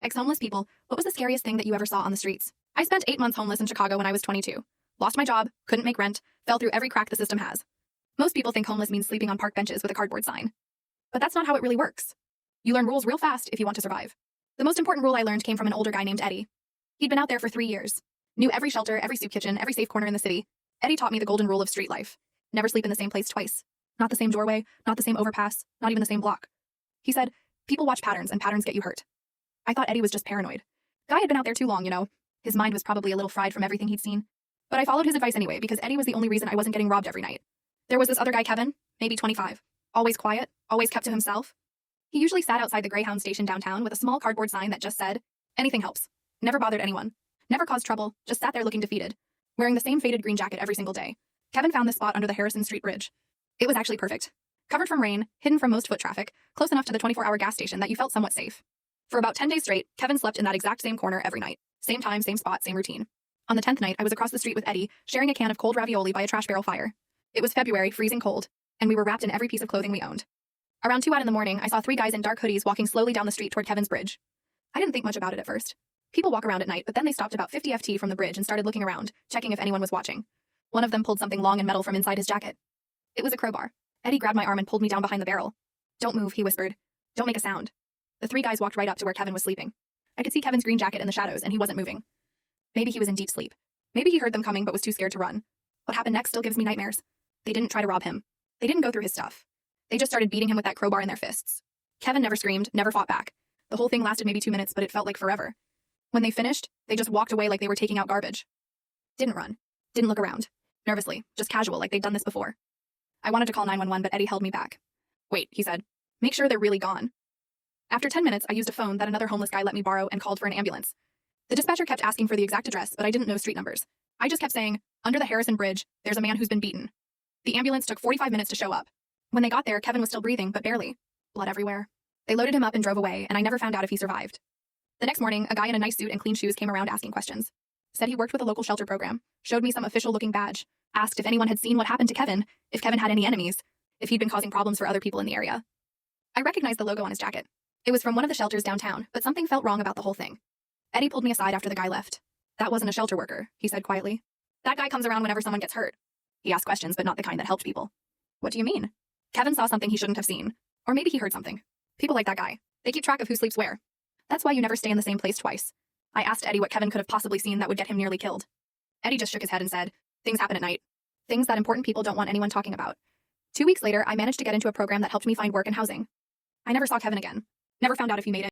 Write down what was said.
Ex-homeless people, what was the scariest thing that you ever saw on the streets? I spent 8 months homeless in Chicago when I was 22. Lost my job, couldn't make rent, fell through every crack the system has. Most people think homeless means sleeping on park benches with a cardboard sign. But that's not how it really works. You learn rules real fast if you want to survive. The most important rule I learned came from an older guy named Eddie. He'd been out there for 3 years. Knew every shelter, every soup kitchen, every safe corner in the city. Eddie taught me the golden rule of street life. Never sleep in the same place twice. Not the same doorway, not the same overpass, not even the same block. He said, people watch patterns and patterns get you hurt. I thought Eddie was just paranoid. Guy had been out there too long, you know. His mind was probably a little fried from everything he'd seen. But I followed his advice anyway because Eddie was the only reason I wasn't getting robbed every night. There was this other guy, Kevin, maybe 25. Always quiet, always kept to himself. He usually sat outside the Greyhound station downtown with a small cardboard sign that just said, anything helps. Never bothered anyone. Never caused trouble, just sat there looking defeated. Wearing the same faded green jacket every single day. Kevin found this spot under the Harrison Street Bridge. It was actually perfect. Covered from rain, hidden from most foot traffic, close enough to the 24-hour gas station that you felt somewhat safe. For about 10 days straight, Kevin slept in that exact same corner every night. Same time, same spot, same routine. On the 10th night, I was across the street with Eddie, sharing a can of cold ravioli by a trash barrel fire. It was February, freezing cold, and we were wrapped in every piece of clothing we owned. Around 2 in the morning, I saw 3 guys in dark hoodies walking slowly down the street toward Kevin's bridge. I didn't think much about it at first. People walk around at night, but then they stopped about 50 ft from the bridge and started looking around, checking if anyone was watching. One of them pulled something long and metal from inside his jacket. It was a crowbar. Eddie grabbed my arm and pulled me down behind the barrel. Don't move, he whispered. Don't make a sound. The 3 guys walked right up to where Kevin was sleeping. I could see Kevin's green jacket in the shadows, and he wasn't moving. Maybe he was in deep sleep. Maybe he heard them coming but was too scared to run. What happened next still gives me nightmares. They didn't try to rob him. They didn't go through his stuff. They just started beating him with that crowbar in their fists. Kevin never screamed, never fought back. The whole thing lasted maybe 2 minutes, but it felt like forever. When they finished, they just walked away like they were taking out garbage. Didn't run. Didn't look around. Nervously, just casual, like they'd done this before. I wanted to call 911, but Eddie held me back. Wait, he said. Make sure they're really gone. After 10 minutes, I used a phone that another homeless guy let me borrow and called for an ambulance. The dispatcher kept asking for the exact address, but I didn't know street numbers. I just kept saying, under the Harrison Bridge, there's a man who's been beaten. The ambulance took 45 minutes to show up. When they got there, Kevin was still breathing, but barely. Blood everywhere. They loaded him up and drove away, and I never found out if he survived. The next morning, a guy in a nice suit and clean shoes came around asking questions. Said he worked with a local shelter program, showed me some official-looking badge, asked if anyone had seen what happened to Kevin, if Kevin had any enemies, if he'd been causing problems for other people in the area. I recognized the logo on his jacket. It was from one of the shelters downtown, but something felt wrong about the whole thing. Eddie pulled me aside after the guy left. That wasn't a shelter worker, he said quietly. That guy comes around whenever someone gets hurt. He asked questions, but not the kind that helped people. What do you mean? Kevin saw something he shouldn't have seen. Or maybe he heard something. People like that guy. They keep track of who sleeps where. That's why you never stay in the same place twice. I asked Eddie what Kevin could have possibly seen that would get him nearly killed. Eddie just shook his head and said, things happen at night. Things that important people don't want anyone talking about. 2 weeks later, I managed to get into a program that helped me find work and housing. I never saw Kevin again. Never found out if he made it.